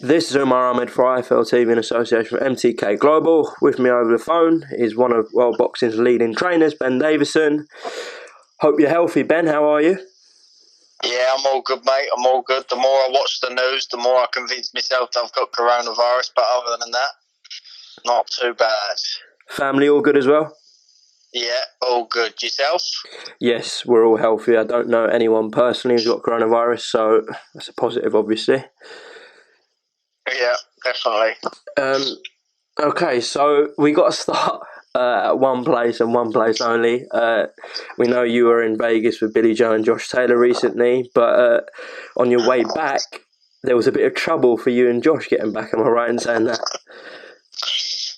This is UMAR for IFL TV in association with MTK Global. With me over the phone is one of world boxing's leading trainers, Ben Davison. Hope you're healthy, Ben. How are you? Yeah, I'm all good, mate. I'm all good. The more I watch the news, the more I convince myself that I've got coronavirus. But other than that, not too bad. Family all good as well? Yeah, all good. Yourself? Yes, we're all healthy. I don't know anyone personally who's got coronavirus, so that's a positive, obviously. Yeah, definitely. Okay, so we got to start at one place and one place only. We know you were in Vegas with Billy Joe and Josh Taylor recently, but on your way back, there was a bit of trouble for you and Josh getting back. Am I right in saying that?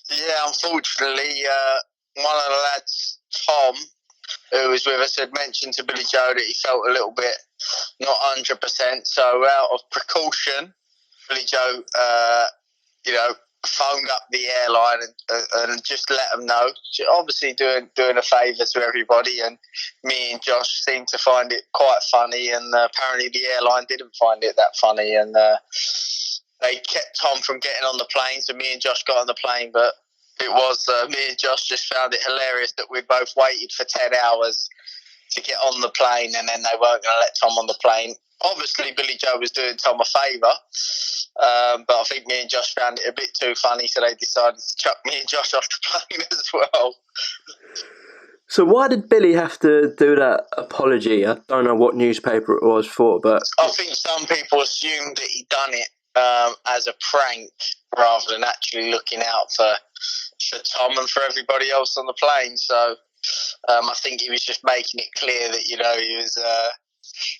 Yeah, unfortunately, one of the lads, Tom, who was with us, had mentioned to Billy Joe that he felt a little bit not 100%. So out of precaution, Billy Joe, phoned up the airline and just let them know. Obviously doing a favour to everybody, and me and Josh seemed to find it quite funny, and apparently the airline didn't find it that funny, and they kept Tom from getting on the plane, so me and Josh got on the plane, but it was me and Josh just found it hilarious that we both waited for 10 hours to get on the plane, and then they weren't going to let Tom on the plane. Obviously, Billy Joe was doing Tom a favour, but I think me and Josh found it a bit too funny, so they decided to chuck me and Josh off the plane as well. So why did Billy have to do that apology? I don't know what newspaper it was for, but I think some people assumed that he'd done it as a prank rather than actually looking out for Tom and for everybody else on the plane. So I think he was just making it clear that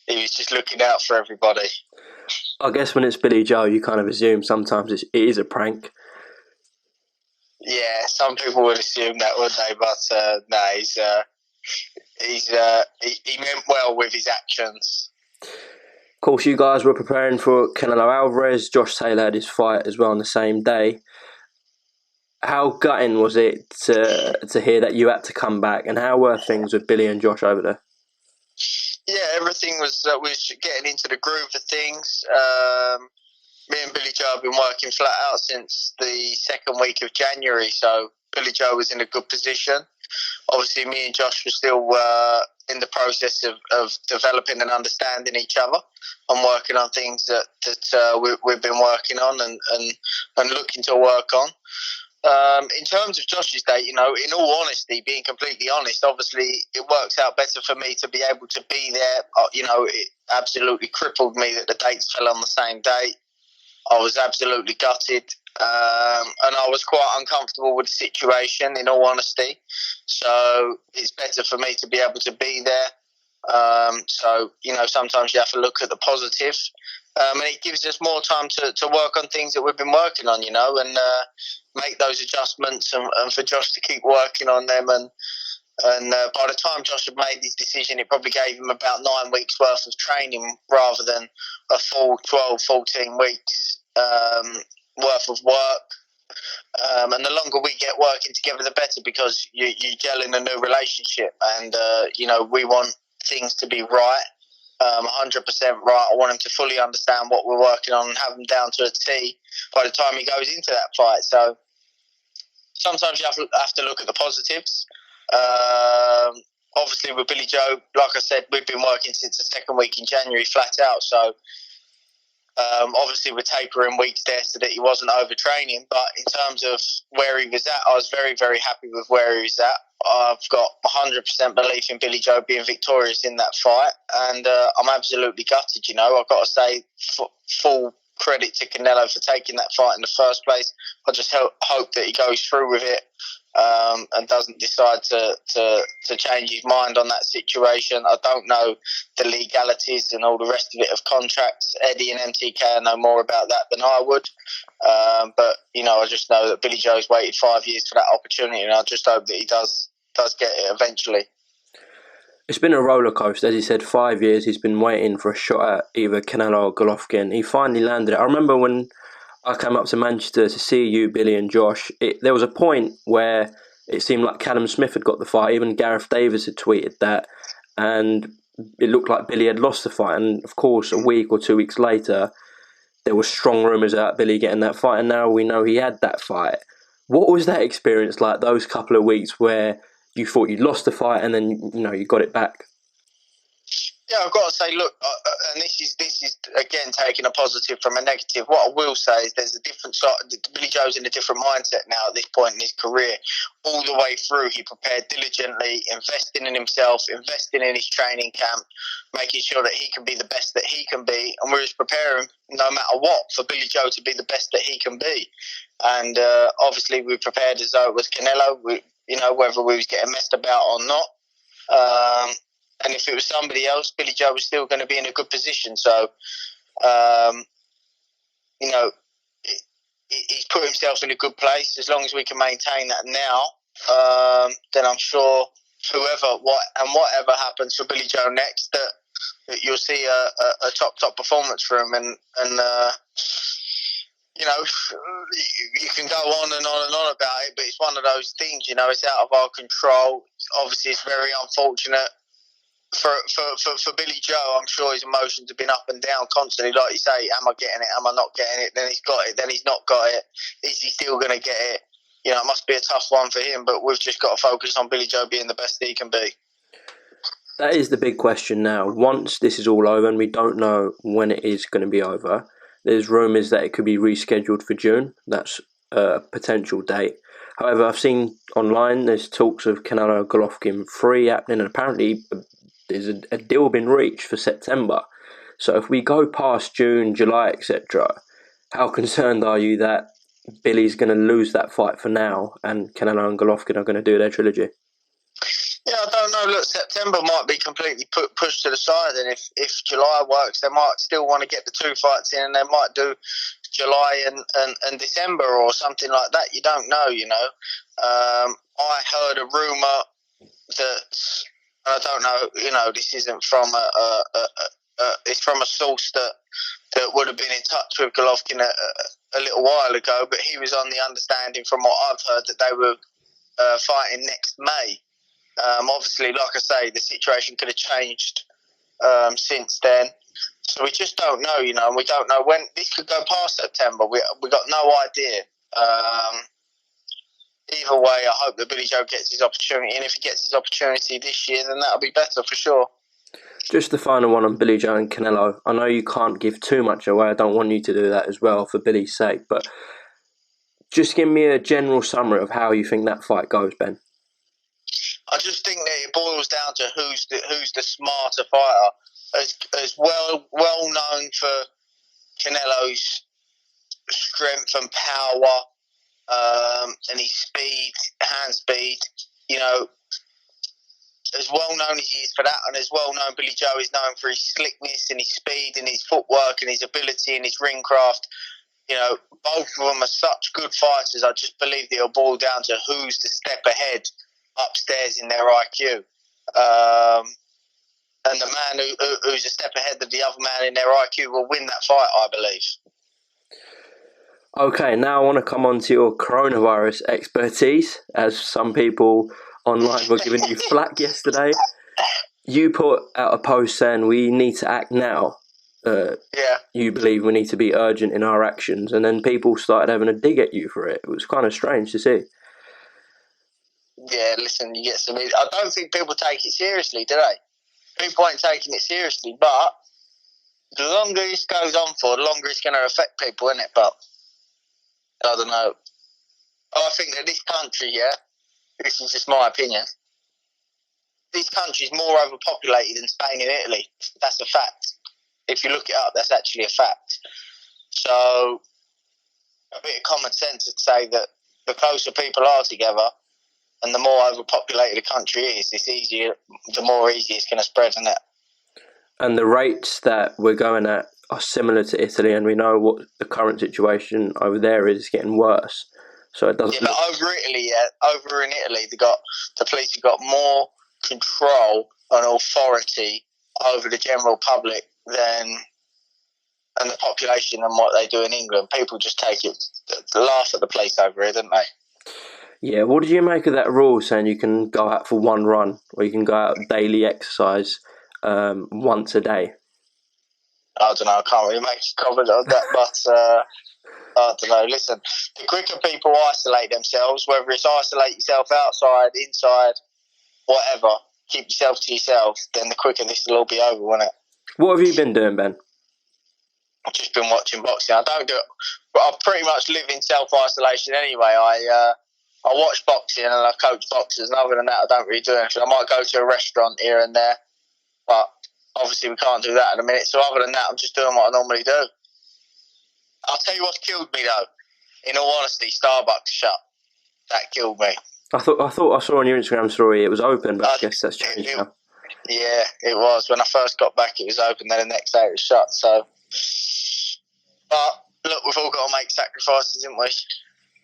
he was just looking out for everybody. I guess when it's Billy Joe, you kind of assume sometimes it is a prank. Yeah, some people would assume that, wouldn't they? But no, he meant well with his actions. Of course, you guys were preparing for Canelo-Alvarez. Josh Taylor had his fight as well on the same day. How gutting was it to hear that you had to come back, and how were things with Billy and Josh over there? Yeah, everything was getting into the groove of things. Me and Billy Joe have been working flat out since the second week of January, so Billy Joe was in a good position. Obviously, me and Josh were still in the process of developing and understanding each other and working on things that we've been working on and looking to work on. In terms of Josh's date, in all honesty, being completely honest, obviously it works out better for me to be able to be there. It absolutely crippled me that the dates fell on the same day. I was absolutely gutted, and I was quite uncomfortable with the situation, in all honesty. So it's better for me to be able to be there. Sometimes you have to look at the positive. And it gives us more time to work on things that we've been working on, and make those adjustments and for Josh to keep working on them. And by the time Josh had made his decision, it probably gave him about 9 weeks worth of training rather than a full 12, 14 weeks worth of work. And the longer we get working together, the better, because you gel in a new relationship. And, we want things to be right. 100% right. I want him to fully understand what we're working on and have him down to a T by the time he goes into that fight. So sometimes you have to look at the positives. Obviously, with Billy Joe, like I said, we've been working since the second week in January, flat out. So obviously, we're tapering weeks there so that he wasn't overtraining. But in terms of where he was at, I was very, very happy with where he was at. I've got 100% belief in Billy Joe being victorious in that fight, and I'm absolutely gutted. I've got to say full credit to Canelo for taking that fight in the first place. I just hope that he goes through with it and doesn't decide to change his mind on that situation. I don't know the legalities and all the rest of it of contracts. Eddie and MTK know more about that than I would. But I just know that Billy Joe's waited 5 years for that opportunity, and I just hope that he does get it eventually. It's been a roller coaster. As he said, 5 years he's been waiting for a shot at either Canelo or Golovkin. He finally landed it. I remember when I came up to Manchester to see you, Billy and Josh, there was a point where it seemed like Callum Smith had got the fight. Even Gareth Davis had tweeted that, and it looked like Billy had lost the fight. And of course, a week or 2 weeks later, there were strong rumours about Billy getting that fight, and now we know he had that fight. What was that experience like, those couple of weeks where you thought you'd lost the fight and then, you got it back? Yeah, I've got to say, look, and this is again taking a positive from a negative. What I will say is there's a different side. Billy Joe's in a different mindset now at this point in his career. All the way through, he prepared diligently, investing in himself, investing in his training camp, making sure that he can be the best that he can be, and we're just preparing, no matter what, for Billy Joe to be the best that he can be. And obviously, we prepared as though it was Canelo. Whether we was getting messed about or not. And if it was somebody else, Billy Joe was still going to be in a good position. So, he's put himself in a good place. As long as we can maintain that now, then I'm sure whatever happens for Billy Joe next, that you'll see a top performance for him. And you can go on and on and on about it, but it's one of those things. It's out of our control. Obviously, it's very unfortunate. For Billy Joe, I'm sure his emotions have been up and down constantly. Like you say, am I getting it? Am I not getting it? Then he's got it. Then he's not got it. Is he still going to get it? It must be a tough one for him. But we've just got to focus on Billy Joe being the best he can be. That is the big question now. Once this is all over, and we don't know when it is going to be over, there's rumours that it could be rescheduled for June. That's a potential date. However, I've seen online there's talks of Canelo-Golovkin 3 happening, and apparently there's a deal been reached for September. So if we go past June, July, etc., how concerned are you that Billy's going to lose that fight for now and Canelo and Golovkin are going to do their trilogy? Yeah, I don't know. Look, September might be completely pushed to the side, and if July works, they might still want to get the 2 fights in, and they might do July and December or something like that. You don't know, I heard a rumour that... I don't know. This isn't from it's from a source that would have been in touch with Golovkin a little while ago. But he was on the understanding, from what I've heard, that they were fighting next May. Obviously, like I say, the situation could have changed since then. So we just don't know, and we don't know when this could go past September. We got no idea. Either way, I hope that Billy Joe gets his opportunity, and if he gets his opportunity this year, then that'll be better for sure. Just the final one on Billy Joe and Canelo. I know you can't give too much away. I don't want you to do that as well for Billy's sake, but just give me a general summary of how you think that fight goes, Ben. I just think that it boils down to who's the smarter fighter. As well known for Canelo's strength and power. And his speed, hand speed, as well known as he is for that, and as well known Billy Joe is known for his slickness and his speed and his footwork and his ability and his ring craft. Both of them are such good fighters. I just believe that it'll boil down to who's the step ahead upstairs in their IQ. And the man who's a step ahead of the other man in their IQ will win that fight, I believe. Okay, now I want to come on to your coronavirus expertise, as some people online were giving you flack yesterday. You put out a post saying we need to act now. You believe we need to be urgent in our actions, and then people started having a dig at you for it. It was kind of strange to see. Yeah, listen, you get some... I don't think people take it seriously, do they? People ain't taking it seriously, but the longer this goes on for, the longer it's going to affect people, isn't it? But I don't know. I think that this country, this is just my opinion, this country is more overpopulated than Spain and Italy. That's a fact. If you look it up, that's actually a fact. So a bit of common sense would say that the closer people are together and the more overpopulated a country is, the more easy it's going to spread, isn't it? And the rates that we're going at are similar to Italy, and we know what the current situation over there is getting worse. So it doesn't. Yeah, but over in Italy, the police have got more control and authority over the general public and the population than what they do in England. People just laugh at the place over here, don't they? Yeah. What did you make of that rule saying you can go out for one run, or you can go out daily exercise once a day? I don't know. I can't really make a comment on that, but I don't know. Listen, the quicker people isolate themselves, whether it's isolate yourself outside, inside, whatever, keep yourself to yourself, then the quicker this will all be over, won't it? What have you been doing, Ben? I've just been watching boxing. I don't do it, but I pretty much live in self-isolation anyway. I watch boxing and I coach boxers, and other than that, I don't really do anything. I might go to a restaurant here and there, but obviously we can't do that at the minute. So other than that, I'm just doing what I normally do. I'll tell you what's killed me though. In all honesty, Starbucks shut. That killed me. I thought I saw on your Instagram story it was open, but I guess that's changed now. Yeah, it was. When I first got back, it was open. Then the next day, it was shut. So, but look, we've all got to make sacrifices, haven't we?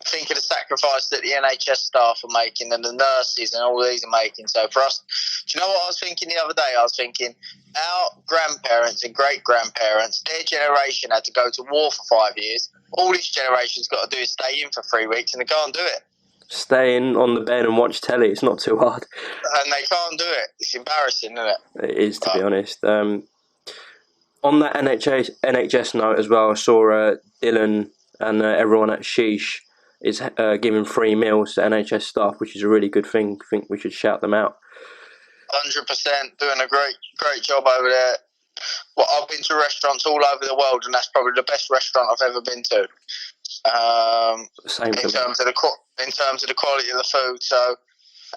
Think of the sacrifice that the NHS staff are making and the nurses and all these are making. So for us, do you know what I was thinking the other day? I was thinking our grandparents and great-grandparents, their generation had to go to war for 5 years. All this generation's got to do is stay in for 3 weeks and they can't do it. Stay in on the bed and watch telly. It's not too hard. And they can't do it. It's embarrassing, isn't it? It is, to be honest. On that NHS note as well, I saw Dylan and everyone at Sheesh is giving free meals to NHS staff, which is a really good thing. I think we should shout them out. 100%, doing a great job over there. Well, I've been to restaurants all over the world, and that's probably the best restaurant I've ever been to. Same in terms of the quality of the food. So,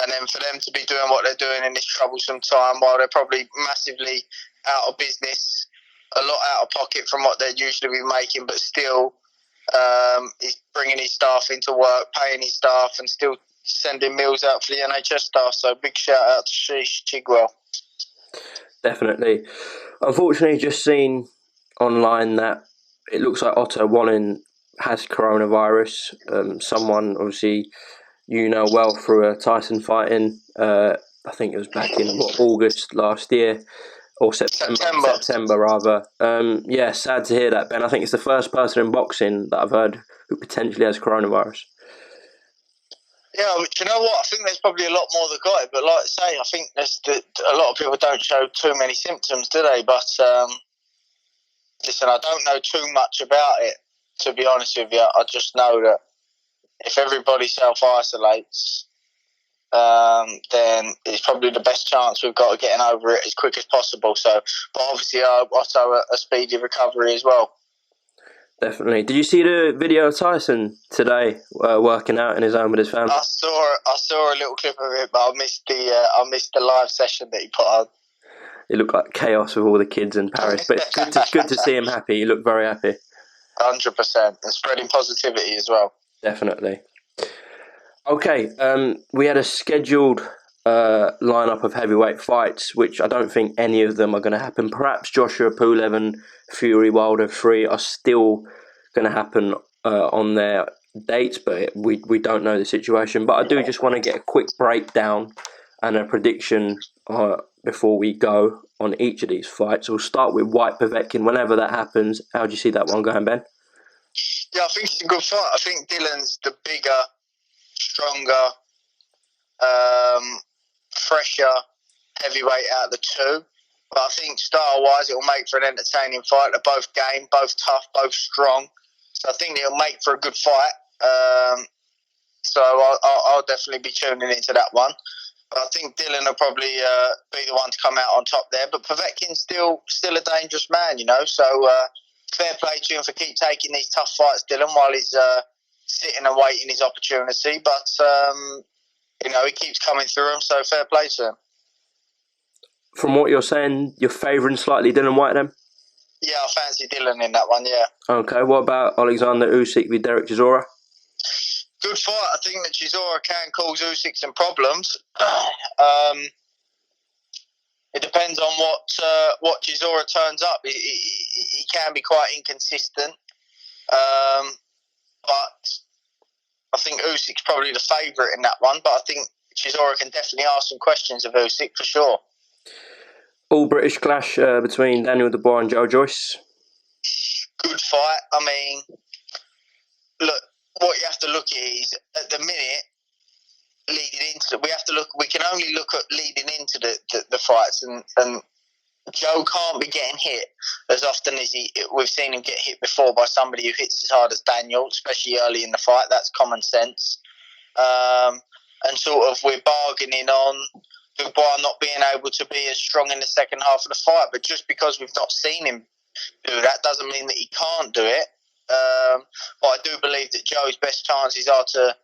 and then for them to be doing what they're doing in this troublesome time, while they're probably massively out of business, a lot out of pocket from what they'd usually be making, but still, he's bringing his staff into work, paying his staff, and still sending meals out for the NHS staff. So, big shout out to Sheesh Chigwell. Definitely. Unfortunately, just seen online that it looks like Otto Wallen has coronavirus. Someone, obviously, you know well through a Tyson fighting. I think it was back in August last year, or September rather. Yeah, sad to hear that, Ben. I think it's the first person in boxing that I've heard who potentially has coronavirus. Yeah, do you know what? I think there's probably a lot more that got it, but like I say, I think a lot of people don't show too many symptoms, do they? But listen, I don't know too much about it, to be honest with you. I just know that if everybody self-isolates, then it's probably the best chance we've got of getting over it as quick as possible. So, but obviously, also a speedy recovery as well. Definitely. Did you see the video of Tyson today working out in his home with his family? I saw a little clip of it, but I missed the live session that he put on. It looked like chaos with all the kids in Paris, but it's good to see him happy. He looked very happy. 100%, and spreading positivity as well. Definitely. Okay, we had a scheduled lineup of heavyweight fights, which I don't think any of them are going to happen. Perhaps Joshua Pulev and Fury Wilder 3 are still going to happen on their dates, but we don't know the situation. But I do just want to get a quick breakdown and a prediction before we go on each of these fights. We'll start with White Povetkin whenever that happens. How do you see that one going, Ben? Yeah, I think it's a good fight. I think Dylan's the bigger, stronger, fresher heavyweight out of the two. But I think style-wise, it will make for an entertaining fight. They're both game, both tough, both strong. So I think it'll make for a good fight. So I'll definitely be tuning into that one. But I think Dylan will probably be the one to come out on top there. But Povetkin's still a dangerous man, you know. So fair play to him for keep taking these tough fights, Dylan, while he's sitting and waiting his opportunity. But he keeps coming through him. So fair play to him. From what you're saying, you're favouring slightly Dylan White then? Yeah, I fancy Dylan in that one, yeah. Okay, what about Alexander Usyk with Derek Chisora? Good fight. I think that Chisora can cause Usyk some problems. It depends on what Chisora turns up. He can be quite inconsistent. But I think Usyk's probably the favourite in that one. But I think Chisora can definitely ask some questions of Usyk for sure. All British clash between Daniel Dubois and Joe Joyce. Good fight. I mean, look, what you have to look at is at the minute leading into. We can only look at leading into the fights, and Joe can't be getting hit as often as we've seen him get hit before by somebody who hits as hard as Daniel, especially early in the fight. That's common sense. And sort of we're bargaining on Dubois not being able to be as strong in the second half of the fight. But just because we've not seen him do that doesn't mean that he can't do it. But I do believe that Joe's best chances are to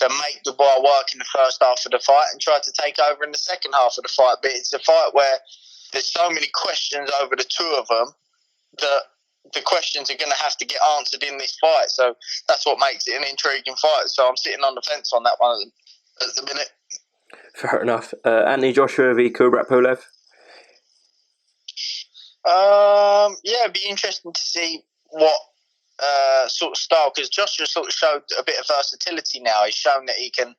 make Dubois work in the first half of the fight and try to take over in the second half of the fight. But it's a fight where there's so many questions over the two of them that the questions are going to have to get answered in this fight. So that's what makes it an intriguing fight. So I'm sitting on the fence on that one at the minute. Fair enough. Anthony Joshua v Kubrat Pulev? Yeah, it'd be interesting to see what sort of style, because Joshua sort of showed a bit of versatility now. He's shown that he can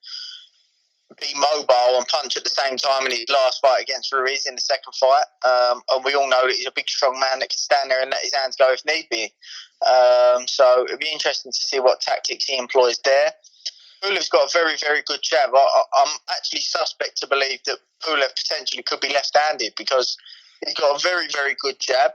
be mobile and punch at the same time in his last fight against Ruiz in the second fight. And we all know that he's a big, strong man that can stand there and let his hands go if need be. So it'd be interesting to see what tactics he employs there. Pulev's got a very, very good jab. I'm actually suspect to believe that Pulev potentially could be left-handed because he's got a very, very good jab.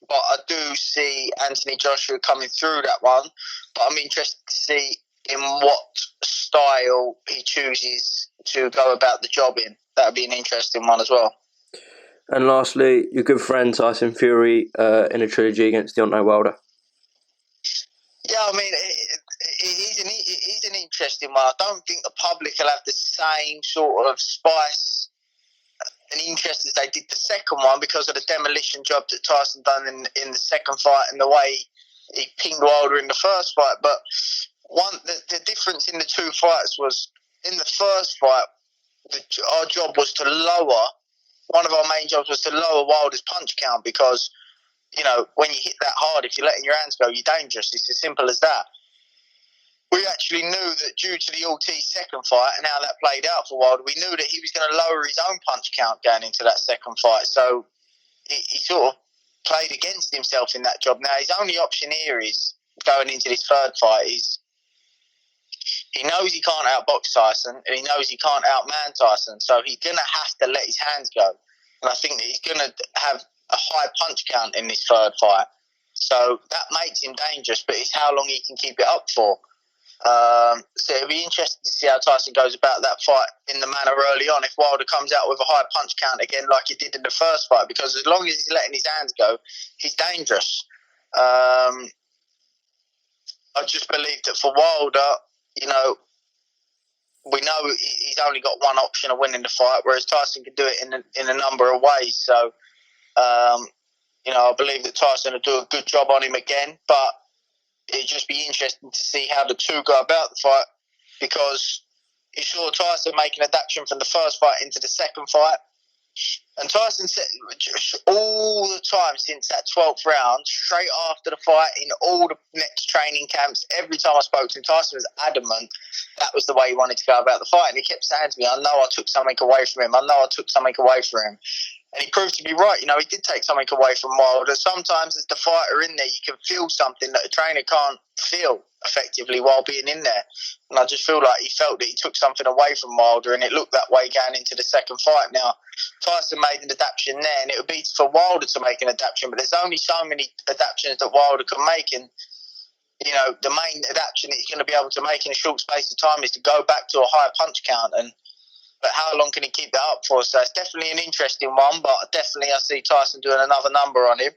But I do see Anthony Joshua coming through that one. But I'm interested to see in what style he chooses to go about the job in. That would be an interesting one as well. And lastly, your good friend Tyson Fury in a trilogy against Deontay Wilder. Yeah, I mean, it is an interesting one. I don't think the public will have the same sort of spice and interest as they did the second one because of the demolition job that Tyson done in the second fight and the way he pinged Wilder in the first fight. But the difference in the two fights was in the first fight, our job was to lower. One of our main jobs was to lower Wilder's punch count because, you know, when you hit that hard, if you're letting your hands go, you're dangerous. It's as simple as that. We actually knew that due to the Ortiz second fight and how that played out for Wilder, we knew that he was going to lower his own punch count going into that second fight. So he sort of played against himself in that job. Now, his only option here is going into this third fight is he knows he can't outbox Tyson and he knows he can't outman Tyson. So he's going to have to let his hands go. And I think that he's going to have a high punch count in this third fight. So that makes him dangerous, but it's how long he can keep it up for. So it'll be interesting to see how Tyson goes about that fight in the manner early on if Wilder comes out with a high punch count again like he did in the first fight, because as long as he's letting his hands go, he's dangerous. I just believe that for Wilder, you know, we know he's only got one option of winning the fight, whereas Tyson can do it in a number of ways. So, you know, I believe that Tyson will do a good job on him again, but it'd just be interesting to see how the two go about the fight, because you saw Tyson make an adaptation from the first fight into the second fight. And Tyson said all the time since that 12th round, straight after the fight, in all the next training camps, every time I spoke to him, Tyson was adamant that was the way he wanted to go about the fight. And he kept saying to me, I know I took something away from him. And he proved to be right. You know, he did take something away from Wilder. Sometimes as the fighter in there, you can feel something that a trainer can't feel effectively while being in there. And I just feel like he felt that he took something away from Wilder, and it looked that way going into the second fight. Now, Tyson made an adaptation there, and it would be for Wilder to make an adaptation, but there's only so many adaptations that Wilder can make. And, you know, the main adaptation that he's going to be able to make in a short space of time is to go back to a higher punch count. But how long can he keep that up for? So it's definitely an interesting one, but definitely I see Tyson doing another number on him,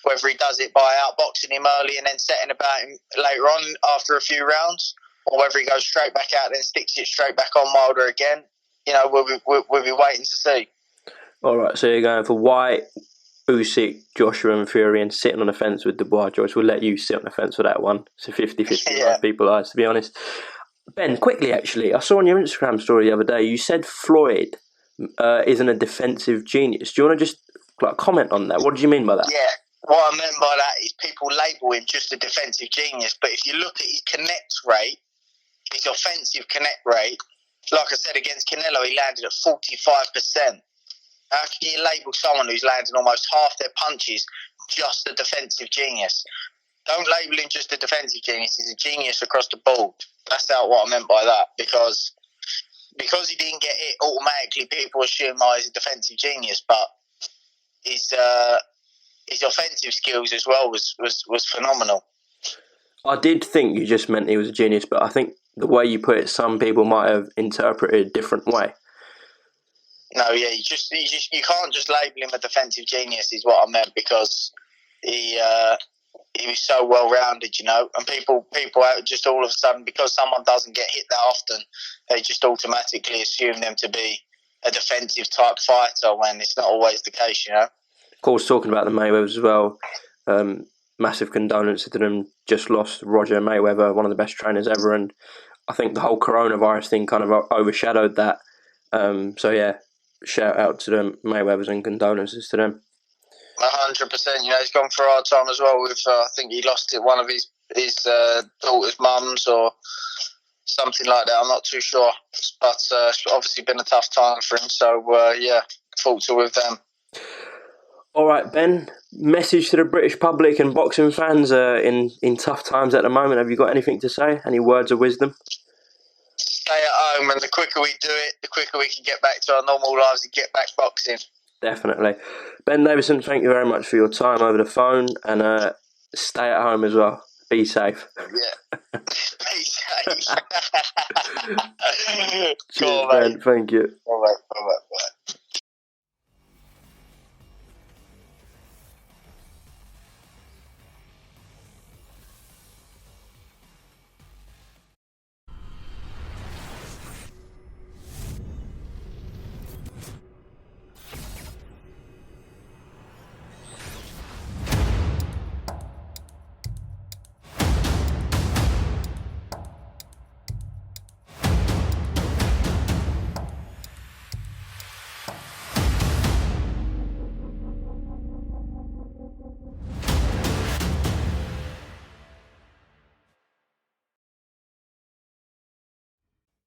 whether he does it by outboxing him early and then setting about him later on after a few rounds, or whether he goes straight back out and then sticks it straight back on Wilder again. You know, we'll be waiting to see. All right, so you're going for White, Usyk, Joshua and Fury, and sitting on the fence with Dubois. Joyce, we'll let you sit on the fence for that one. It's a 50-50 yeah. People eyes, to be honest. Ben, quickly actually, I saw on your Instagram story the other day, you said Floyd isn't a defensive genius. Do you want to just comment on that? What did you mean by that? Yeah, what I meant by that is people label him just a defensive genius, but if you look at his connect rate, his offensive connect rate, like I said, against Canelo, he landed at 45%. How can you label someone who's landing almost half their punches just a defensive genius? Don't label him just a defensive genius. He's a genius across the board. That's what I meant by that, because because he didn't get it, automatically people assume he's a defensive genius. But his offensive skills as well was phenomenal. I did think you just meant he was a genius, but I think the way you put it, some people might have interpreted a different way. No, yeah, you can't just label him a defensive genius, is what I meant, because he was so well rounded, and people just all of a sudden, because someone doesn't get hit that often, they just automatically assume them to be a defensive type fighter when it's not always the case, Of course, talking about the Mayweathers as well, massive condolences to them. Just lost Roger Mayweather, one of the best trainers ever, and I think the whole coronavirus thing kind of overshadowed that. So yeah, shout out to the Mayweathers and condolences to them. 100%. He's gone for a hard time as well. With I think he lost it one of his daughter's mums or something like that. I'm not too sure, but it's obviously been a tough time for him. So yeah, thoughts are with them. All right, Ben. Message to the British public and boxing fans in tough times at the moment. Have you got anything to say? Any words of wisdom? Stay at home, and the quicker we do it, the quicker we can get back to our normal lives and get back boxing. Definitely. Ben Davison, thank you very much for your time over the phone, and stay at home as well. Be safe. Yeah. Be safe. Cheers, Ben. Thank you. Bye.